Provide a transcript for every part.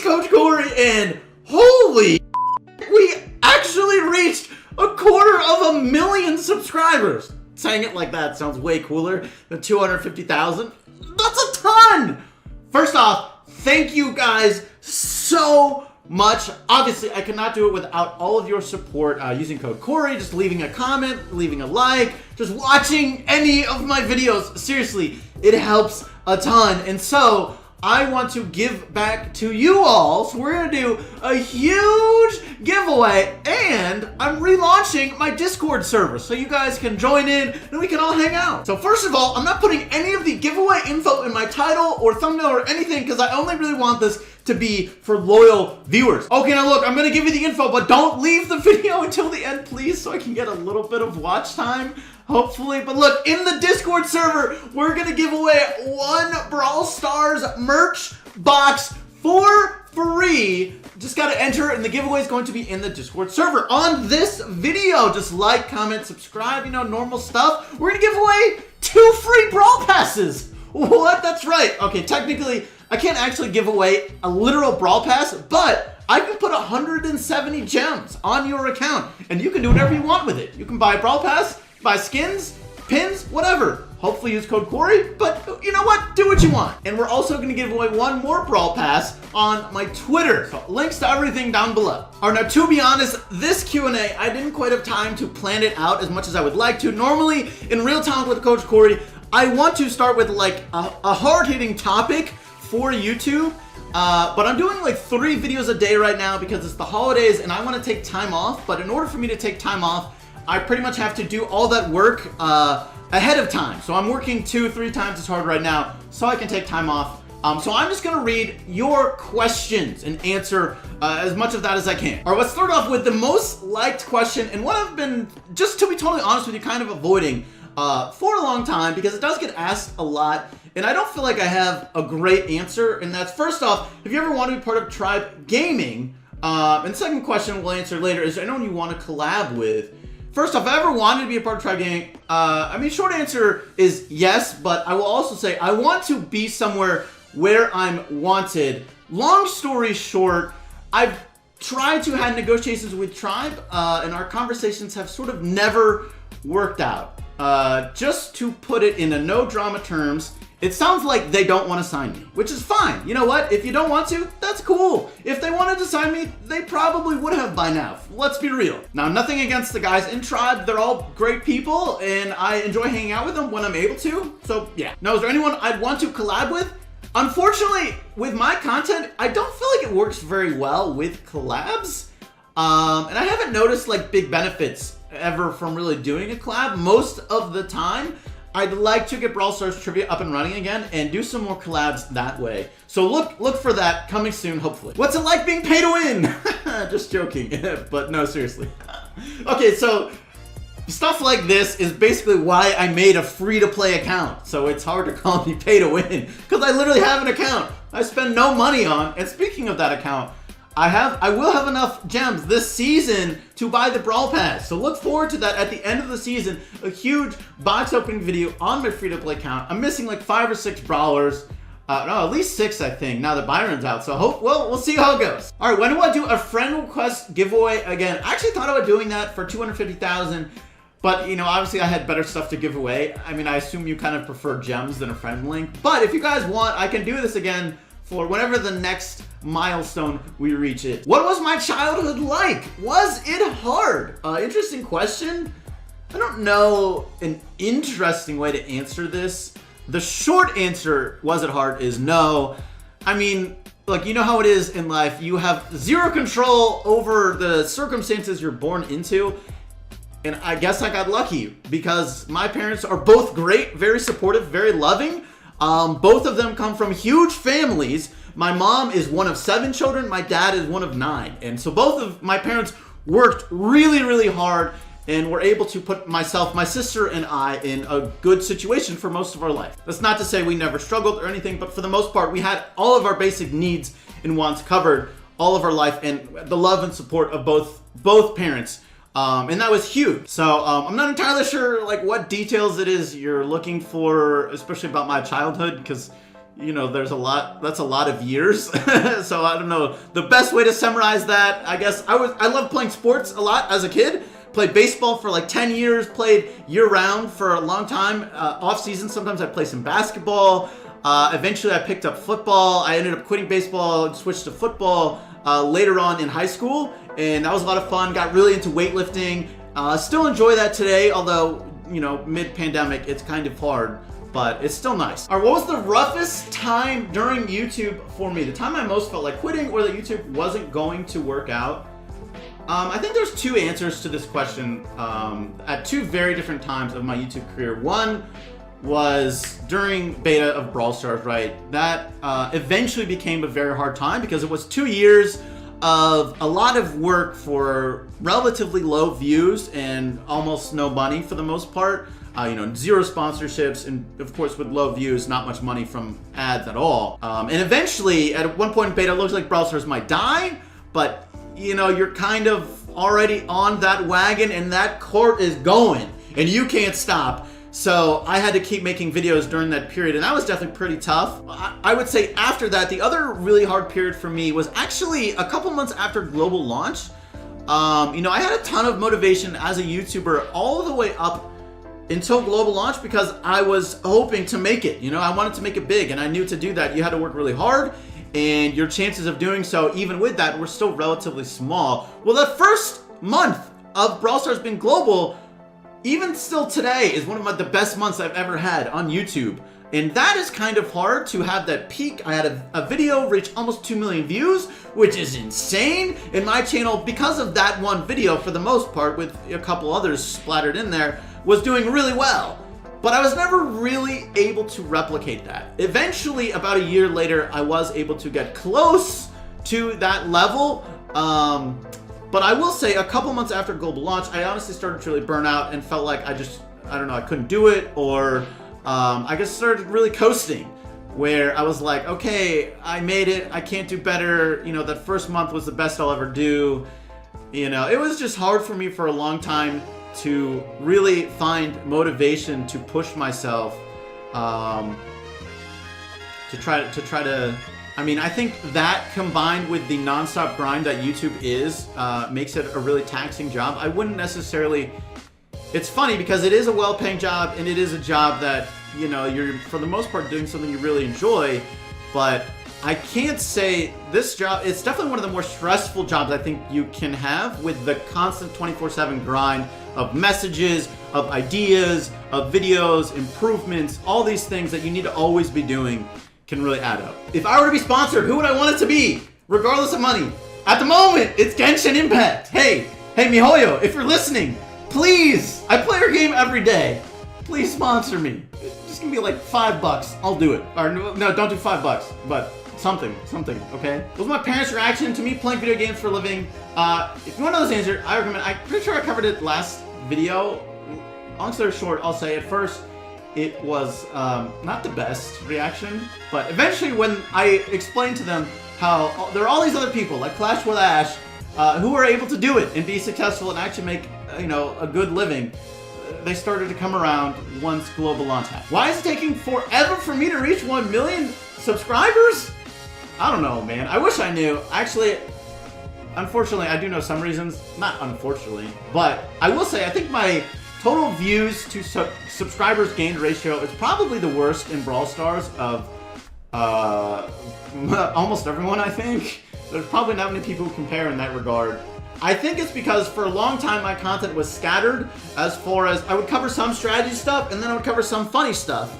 Coach Cory, and holy we actually reached 250,000 subscribers. Saying it like that sounds way cooler than 250,000. That's a ton! First off, thank you guys so much. Obviously, I could not do it without all of your support using code Cory, just leaving a comment, leaving a like, just watching any of my videos. Seriously, it helps a ton. And so I want to give back to you all. So we're gonna do a huge giveaway, and I'm relaunching my Discord server so you guys can join in and we can all hang out. So first of all, I'm not putting any of the giveaway info in my title or thumbnail or anything because I only really want this to be for loyal viewers. Okay, now look, I'm gonna give you the info, but don't leave the video until the end, please, so I can get a little bit of watch time, hopefully. But look, in the Discord server, we're gonna give away one Brawl Stars merch box for free. Just gotta enter, and the giveaway is going to be in the Discord server. On this video, just like, comment, subscribe, you know, normal stuff. We're gonna give away 2 free Brawl Passes. What? That's right. Okay, technically, I can't actually give away a literal Brawl Pass, but I can put 170 gems on your account, and you can do whatever you want with it. You can buy a Brawl Pass, buy skins, pins, whatever. Hopefully use code Cory, but you know what? Do what you want. And we're also gonna give away one more Brawl Pass on my Twitter. So links to everything down below. All right, now to be honest, this Q&A, I didn't quite have time to plan it out as much as I would like to. Normally, in Real Talk with Coach Cory, I want to start with like a hard-hitting topic for YouTube, but I'm doing like 3 videos a day right now because it's the holidays and I want to take time off. But in order for me to take time off, I pretty much have to do all that work ahead of time. So I'm working 2-3 times as hard right now so I can take time off. So I'm just gonna read your questions and answer as much of that as I can. All right, let's start off with the most liked question, and what I've been, just to be totally honest with you, kind of avoiding for a long time because it does get asked a lot and I don't feel like I have a great answer. And that's, first off, if you ever want to be part of Tribe Gaming, and second question we'll answer later, is there anyone you want to collab with? First off, if I ever wanted to be a part of Tribe Gaming, I mean, short answer is yes, but I will also say I want to be somewhere where I'm wanted. Long story short, I've tried to have negotiations with Tribe, and our conversations have sort of never worked out. Just to put it in a no drama terms, it sounds like they don't want to sign me, which is fine. You know what? If you don't want to, that's cool. If they wanted to sign me, they probably would have by now. Let's be real. Now, nothing against the guys in Tribe. They're all great people, and I enjoy hanging out with them when I'm able to. So, yeah. Now, is there anyone I'd want to collab with? Unfortunately, with my content, I don't feel like it works very well with collabs. And I haven't noticed, like, big benefits ever from really doing a collab. Most of the time, I'd like to get Brawl Stars Trivia up and running again and do some more collabs that way. So look for that coming soon, hopefully. What's it like being pay to win? Just joking, but no, seriously. Okay, so stuff like this is basically why I made a free-to-play account. So it's hard to call me pay to win because I literally have an account I spend no money on. And speaking of that account, I will have enough gems this season to buy the Brawl Pass. So look forward to that at the end of the season. A huge box opening video on my free-to-play account. I'm missing like 5 or 6 brawlers. No, at least 6, I think, now that Byron's out. So we'll see how it goes. All right, when do I do a friend request giveaway again? I actually thought about doing that for 250,000. But, you know, obviously I had better stuff to give away. I mean, I assume you kind of prefer gems than a friend link. But if you guys want, I can do this again for whenever the next milestone we reach it. What was my childhood like? Was it hard? Interesting question. I don't know an interesting way to answer this. The short answer, was it hard, is no. I mean, look, you know how it is in life. You have zero control over the circumstances you're born into. And I guess I got lucky because my parents are both great, very supportive, very loving. Both of them come from huge families. My mom is one of 7 children. My dad is one of 9. And so both of my parents worked really, really hard and were able to put myself, my sister, and I in a good situation for most of our life. That's not to say we never struggled or anything, but for the most part, we had all of our basic needs and wants covered all of our life, and the love and support of both parents. And that was huge. So I'm not entirely sure like what details it is you're looking for, especially about my childhood, because you know, there's a lot, that's a lot of years. So I don't know. The best way to summarize that, I guess, I loved playing sports a lot as a kid. Played baseball for like 10 years, played year-round for a long time. Off-season, sometimes I'd play some basketball. Eventually, I picked up football. I ended up quitting baseball and switched to football later on in high school. And that was a lot of fun. Got really into weightlifting. Still enjoy that today, although, you know, mid-pandemic, it's kind of hard. But it's still nice. All right, what was the roughest time during YouTube for me? The time I most felt like quitting or that YouTube wasn't going to work out? I think there's two answers to this question at two very different times of my YouTube career. One was during beta of Brawl Stars, right? That eventually became a very hard time because it was 2 years of a lot of work for relatively low views and almost no money for the most part. You know, zero sponsorships, and of course with low views, not much money from ads at all. And eventually, at one point in beta, it looks like Brawl Stars might die, but you know, you're kind of already on that wagon and that court is going and you can't stop. So I had to keep making videos during that period, and that was definitely pretty tough. I would say after that, the other really hard period for me was actually a couple months after global launch. You know, I had a ton of motivation as a YouTuber all the way up until global launch because I was hoping to make it. You know, I wanted to make it big, and I knew to do that you had to work really hard, and your chances of doing so, even with that, were still relatively small. Well, the first month of Brawl Stars being global, even still today, is one of the best months I've ever had on YouTube. And that is kind of hard to have that peak. I had a video reach almost 2 million views, which is insane. And my channel, because of that one video, for the most part, with a couple others splattered in there, was doing really well. But I was never really able to replicate that. Eventually, about a year later, I was able to get close to that level. But I will say, a couple months after global launch, I honestly started to really burn out and felt like I don't know, I couldn't do it, or I just started really coasting, where I was like, okay, I made it, I can't do better. You know, that first month was the best I'll ever do. You know, it was just hard for me for a long time to really find motivation to push myself, to try to. I mean, I think that combined with the nonstop grind that YouTube is, makes it a really taxing job. I wouldn't necessarily. It's funny because it is a well-paying job and it is a job that, you know, you're for the most part doing something you really enjoy, but I can't say this job, it's definitely one of the more stressful jobs I think you can have, with the constant 24/7 grind of messages, of ideas, of videos, improvements, all these things that you need to always be doing can really add up. If I were to be sponsored, who would I want it to be? Regardless of money. At the moment, it's Genshin Impact. Hey, MiHoYo, if you're listening, please, I play your game every day. Please sponsor me. Just give me like $5. I'll do it. Or no, don't do $5, but something, okay? What was my parents' reaction to me playing video games for a living? If you want to know this answer, I recommend, I'm pretty sure I covered it last video. Long story short, I'll say at first, it was not the best reaction, but eventually when I explained to them how there are all these other people, like Clash with Ash, who are able to do it and be successful and actually make, you know, a good living, they started to come around once global launch happened. Why is it taking forever for me to reach 1 million subscribers? I don't know, man. I wish I knew. Actually, unfortunately, I do know some reasons. Not unfortunately, but I will say I think my total views to subscribers gained ratio is probably the worst in Brawl Stars of almost everyone, I think. There's probably not many people who compare in that regard. I think it's because for a long time my content was scattered, as far as I would cover some strategy stuff and then I would cover some funny stuff.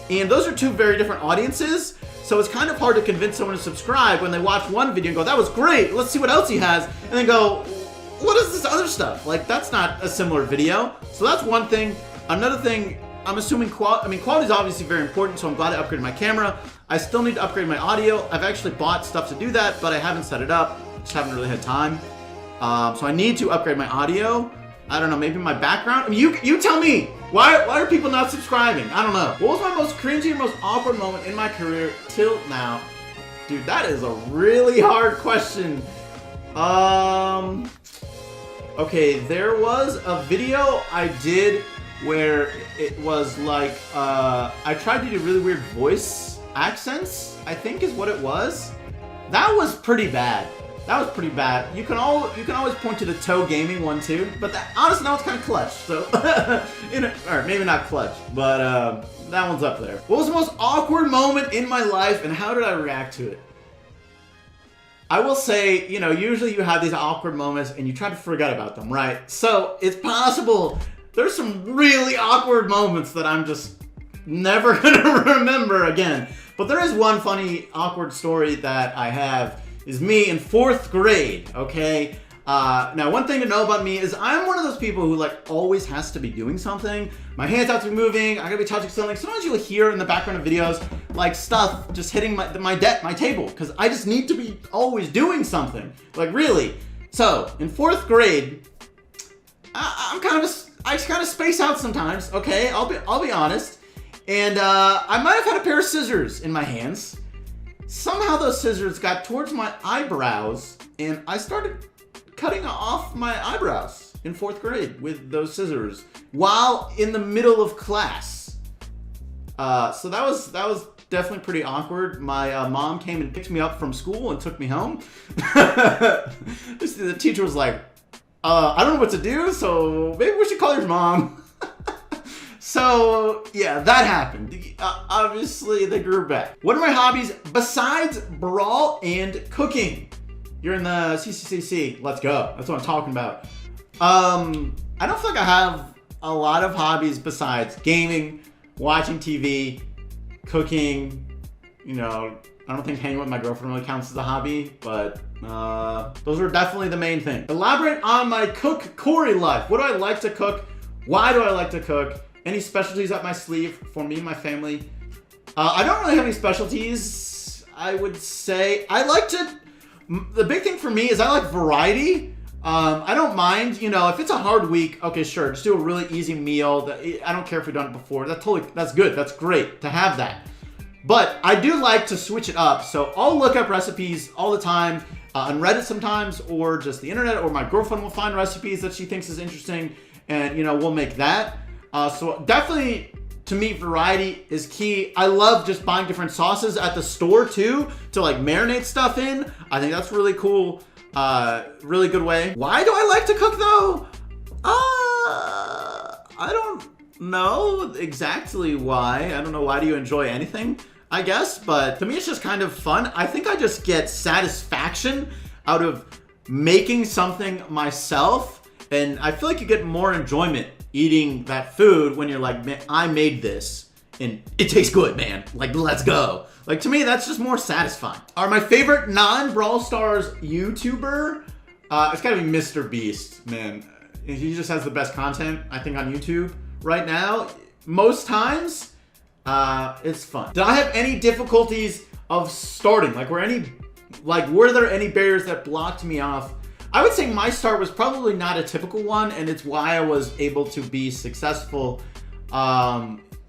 And those are two very different audiences, so it's kind of hard to convince someone to subscribe when they watch one video and go, that was great, let's see what else he has, and then go, what is this other stuff? Like, that's not a similar video. So that's one thing. Another thing, I'm assuming quality is obviously very important, so I'm glad I upgraded my camera. I still need to upgrade my audio. I've actually bought stuff to do that, but I haven't set it up. Just haven't really had time. So I need to upgrade my audio. I don't know, maybe my background. I mean, you tell me. Why are people not subscribing? I don't know. What was my most cringy and most awkward moment in my career till now? Dude, that is a really hard question. Okay, there was a video I did where it was like, I tried to do really weird voice accents, I think is what it was. That was pretty bad. That was pretty bad. You can always point to the Toe Gaming one too, but honestly, that one's kind of clutch. So, or maybe not clutch, but that one's up there. What was the most awkward moment in my life, and how did I react to it? I will say, you know, usually you have these awkward moments and you try to forget about them, right? So it's possible there's some really awkward moments that I'm just never gonna remember again. But there is one funny awkward story that I have. Is me in 4th grade, okay? Now, one thing to know about me is I'm one of those people who like always has to be doing something. My hands have to be moving. I gotta be touching something. Sometimes you'll hear in the background of videos like stuff just hitting my table because I just need to be always doing something. Like really. So in 4th grade, I just kind of space out sometimes. Okay, I'll be honest. And I might have had a pair of scissors in my hands. Somehow those scissors got towards my eyebrows, and I started cutting off my eyebrows in 4th grade with those scissors while in the middle of class. So that was definitely pretty awkward. My mom came and picked me up from school and took me home. The teacher was like, I don't know what to do, so maybe we should call your mom. So, yeah, that happened. Obviously, they grew back. What are my hobbies besides Brawl and cooking? You're in the CCCC. Let's go. That's what I'm talking about. I don't feel like I have a lot of hobbies besides gaming, watching TV, cooking. You know, I don't think hanging with my girlfriend really counts as a hobby, but those are definitely the main thing. Elaborate on my Cory life. What do I like to cook? Why do I like to cook? Any specialties up my sleeve for me and my family? I don't really have any specialties. I would say the big thing for me is I like variety. I don't mind, you know, if it's a hard week, okay, sure, just do a really easy meal. I don't care if we've done it before. That's good. That's great to have that. But I do like to switch it up. So I'll look up recipes all the time on Reddit sometimes, or just the internet, or my girlfriend will find recipes that she thinks is interesting, and, you know, we'll make that. So definitely, to me, variety is key. I love just buying different sauces at the store too, to like marinate stuff in. I think that's really cool. Really good way. Why do I like to cook though? I don't know exactly why. I don't know, why do you enjoy anything, I guess, but to me it's just kind of fun. I think I just get satisfaction out of making something myself, and I feel like you get more enjoyment eating that food when you're like, man, I made this and it tastes good, man. Like, let's go. Like, to me, that's just more satisfying. My favorite non-Brawl Stars YouTuber, it's gotta be Mr. Beast, man. He just has the best content, I think, on YouTube right now. Most times, it's fun. Did I have any difficulties of starting? Like, were there any barriers that blocked me off? I would say my start was probably not a typical one, and it's why I was able to be successful.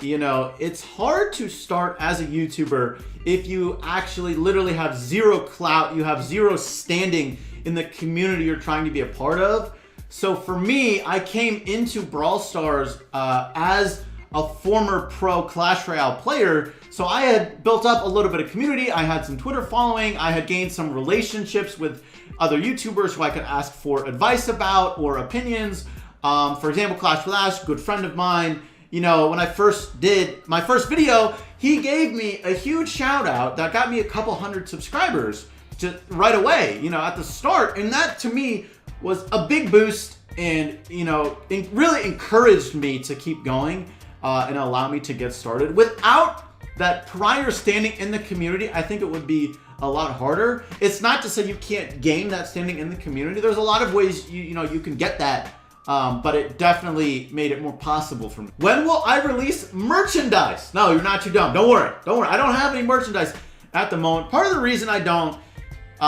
You know, it's hard to start as a YouTuber if you actually literally have zero clout, you have zero standing in the community you're trying to be a part of. So for me, I came into Brawl Stars as a former pro Clash Royale player, so I had built up a little bit of community. I had some Twitter following. I had gained some relationships with other YouTubers who I could ask for advice about or opinions. For example, Clash with Ash, good friend of mine. You know, when I first did my first video, he gave me a huge shout out that got me a couple hundred subscribers just right away, you know, at the start. And that to me was a big boost, and, you know, it really encouraged me to keep going and allow me to get started. Without that prior standing in the community, I think it would be a lot harder. It's not to say you can't gain that standing in the community. There's a lot of ways you can get that, but it definitely made it more possible for me. When will I release merchandise? No, you're not too dumb. Don't worry. I don't have any merchandise at the moment. Part of the reason I don't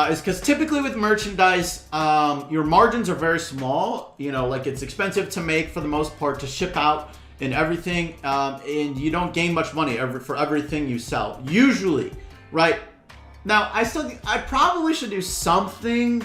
is because typically with merchandise, your margins are very small. You know, like, it's expensive to make for the most part, to ship out and everything, and you don't gain much money for everything you sell, usually, right? Now, I probably should do something,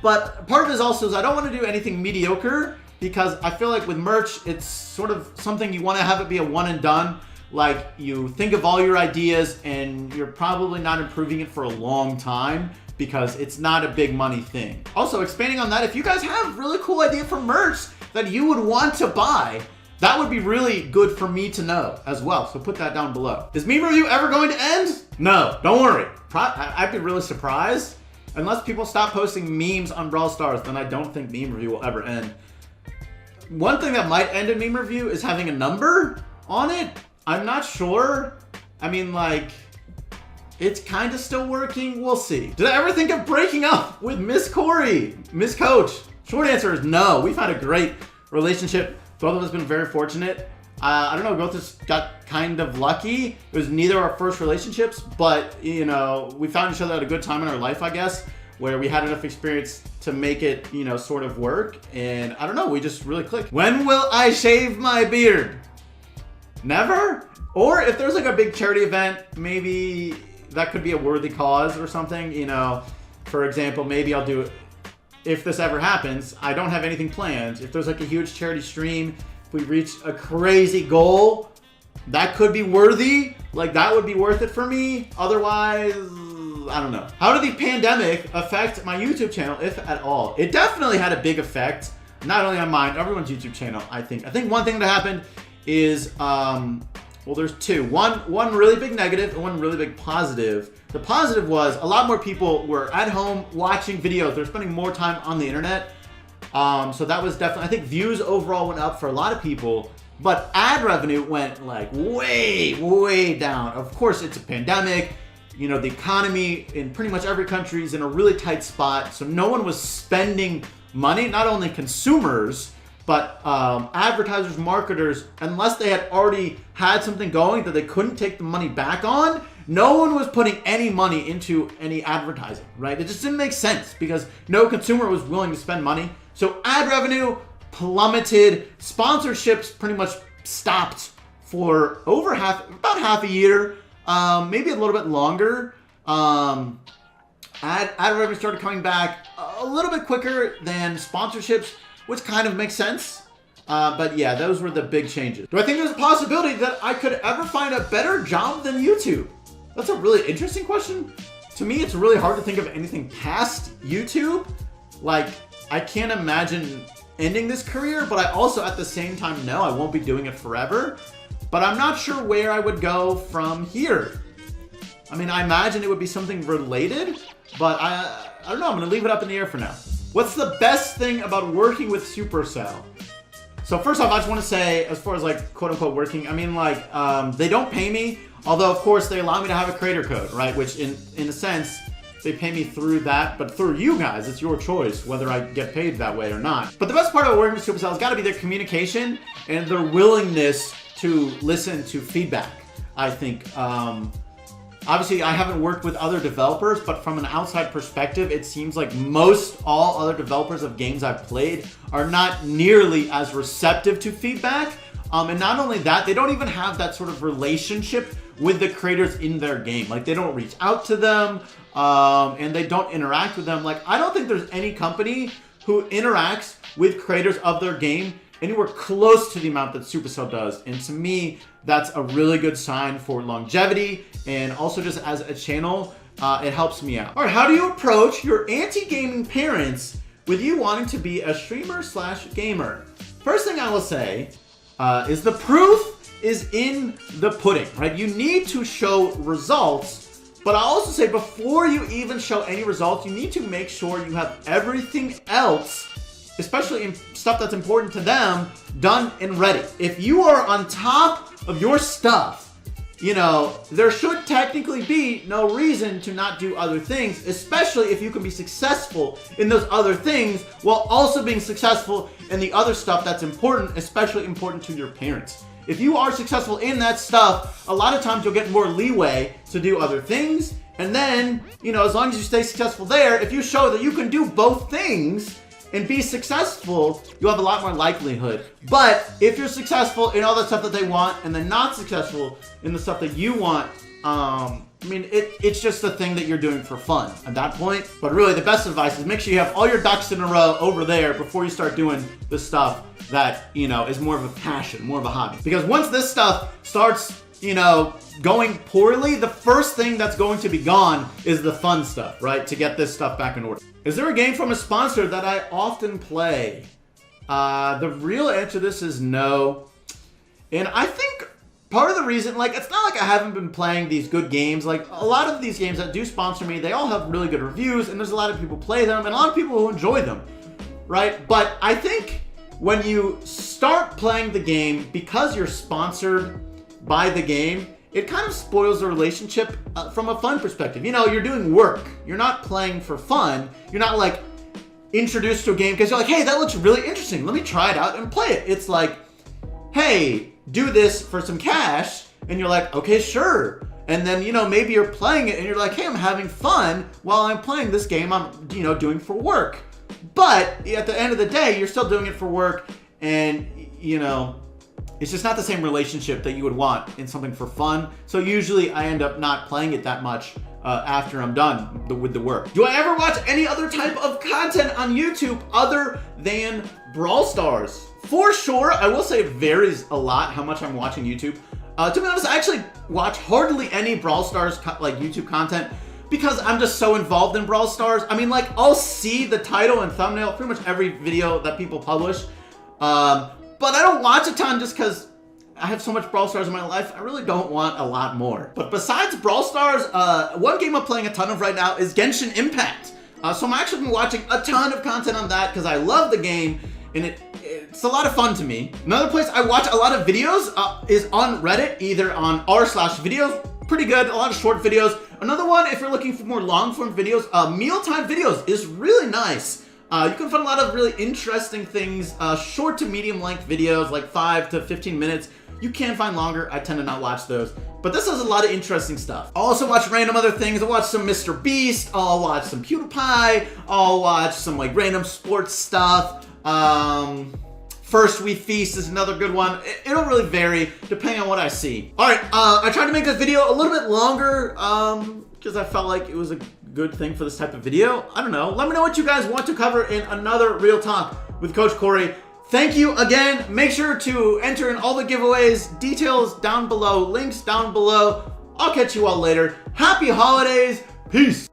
but part of it is also I don't want to do anything mediocre, because I feel like with merch, it's sort of something you want to have it be a one and done. like you think of all your ideas and you're probably not improving it for a long time because it's not a big money thing. Also, expanding on that, if you guys have really cool idea for merch that you would want to buy, that would be really good for me to know as well. So put that down below. Is meme review ever going to end? No, don't worry. I'd be really surprised. Unless people stop posting memes on Brawl Stars, then I don't think meme review will ever end. One thing that might end a meme review is having a number on it. I'm not sure. I mean, like, it's kind of still working. We'll see. Did I ever think of breaking up with Miss Cory? Miss Coach? Short answer is no. We've had a great relationship. Both of us have been very fortunate. I don't know, both of us got kind of lucky. It was neither our first relationships, but, you know, we found each other at a good time in our life, I guess, where we had enough experience to make it, you know, sort of work. And I don't know, we just really clicked. When will I shave my beard? Never? Or if there's like a big charity event, maybe that could be a worthy cause or something, you know. For example, maybe I'll do it. If this ever happens, I don't have anything planned. If there's like a huge charity stream, if we reach a crazy goal, that could be worthy. Like, that would be worth it for me. Otherwise, I don't know. How did the pandemic affect my YouTube channel, if at all? It definitely had a big effect, not only on mine, everyone's YouTube channel, I think. I think one thing that happened is, well, there's two. One really big negative and one really big positive. The positive was a lot more people were at home watching videos. They're spending more time on the internet. So that was definitely, I think views overall went up for a lot of people, but ad revenue went like way, way down. Of course, it's a pandemic. You know, the economy in pretty much every country is in a really tight spot. So no one was spending money, not only consumers, but advertisers, marketers, unless they had already had something going that they couldn't take the money back on, no one was putting any money into any advertising, right? It just didn't make sense because no consumer was willing to spend money. So ad revenue plummeted, sponsorships pretty much stopped for about half a year, maybe a little bit longer. Ad revenue started coming back a little bit quicker than sponsorships, which kind of makes sense. But yeah, those were the big changes. Do I think there's a possibility that I could ever find a better job than YouTube? That's a really interesting question. To me, it's really hard to think of anything past YouTube. Like, I can't imagine ending this career, but I also at the same time know I won't be doing it forever. But I'm not sure where I would go from here. I mean, I imagine it would be something related, but I don't know. I'm gonna leave it up in the air for now. What's the best thing about working with Supercell? So first off, I just want to say, as far as like quote unquote working, I mean like they don't pay me, although of course they allow me to have a creator code, right? Which in a sense, they pay me through that, but through you guys, it's your choice whether I get paid that way or not. But the best part of working with Supercell has got to be their communication and their willingness to listen to feedback, I think. Obviously, I haven't worked with other developers, but from an outside perspective, it seems like most all other developers of games I've played are not nearly as receptive to feedback. And not only that, they don't even have that sort of relationship with the creators in their game. Like, they don't reach out to them, and they don't interact with them. Like, I don't think there's any company who interacts with creators of their game anywhere close to the amount that Supercell does. And to me, that's a really good sign for longevity, and also just as a channel, it helps me out. All right, how do you approach your anti-gaming parents with you wanting to be a streamer / gamer? First thing I will say is the proof is in the pudding, right? You need to show results, but I'll also say before you even show any results, you need to make sure you have everything else, especially in stuff that's important to them, done and ready. If you are on top of your stuff, you know, there should technically be no reason to not do other things, especially if you can be successful in those other things while also being successful in the other stuff that's important, especially important to your parents. If you are successful in that stuff, a lot of times you'll get more leeway to do other things. And then, you know, as long as you stay successful there, if you show that you can do both things and be successful, you'll have a lot more likelihood. But if you're successful in all the stuff that they want and then not successful in the stuff that you want, I mean, it's just the thing that you're doing for fun at that point. But really, the best advice is make sure you have all your ducks in a row over there before you start doing the stuff that, you know, is more of a passion, more of a hobby. Because once this stuff starts you know, going poorly, the first thing that's going to be gone is the fun stuff, right? To get this stuff back in order. Is there a game from a sponsor that I often play? The real answer to this is no. And I think part of the reason, like, it's not like I haven't been playing these good games. Like, a lot of these games that do sponsor me, they all have really good reviews, and there's a lot of people play them, and a lot of people who enjoy them, right? But I think when you start playing the game because you're sponsored by the game, it kind of spoils the relationship from a fun perspective. You know, you're doing work. You're not playing for fun. You're not, like, introduced to a game because you're like, hey, that looks really interesting. Let me try it out and play it. It's like, hey, do this for some cash, and you're like, okay, sure. And then, you know, maybe you're playing it and you're like, hey, I'm having fun while I'm playing this game I'm, you know, doing for work. But at the end of the day, you're still doing it for work, and, you know, it's just not the same relationship that you would want in something for fun. So usually I end up not playing it that much after I'm done with the work. Do I ever watch any other type of content on YouTube other than Brawl Stars? For sure, I will say it varies a lot how much I'm watching YouTube. To be honest, I actually watch hardly any Brawl Stars like YouTube content because I'm just so involved in Brawl Stars. I mean, like, I'll see the title and thumbnail pretty much every video that people publish, but I don't watch a ton just because I have so much Brawl Stars in my life. I really don't want a lot more. But besides Brawl Stars, one game I'm playing a ton of right now is Genshin Impact. So I'm actually been watching a ton of content on that because I love the game, and it's a lot of fun to me. Another place I watch a lot of videos is on Reddit, either on r/videos, pretty good, a lot of short videos. Another one, if you're looking for more long-form videos, mealtime videos is really nice. You can find a lot of really interesting things, short to medium length videos, like 5 to 15 minutes. You can find longer, I tend to not watch those. But this has a lot of interesting stuff. I'll also watch random other things. I'll watch some Mr. Beast, I'll watch some PewDiePie, I'll watch some like random sports stuff. First We Feast is another good one. It'll really vary depending on what I see. All right, I tried to make this video a little bit longer because I felt like it was a good thing for this type of video. I don't know. Let me know what you guys want to cover in another Real Talk with Coach Cory. Thank you again. Make sure to enter in all the giveaways. Details down below. Links down below. I'll catch you all later. Happy holidays. Peace.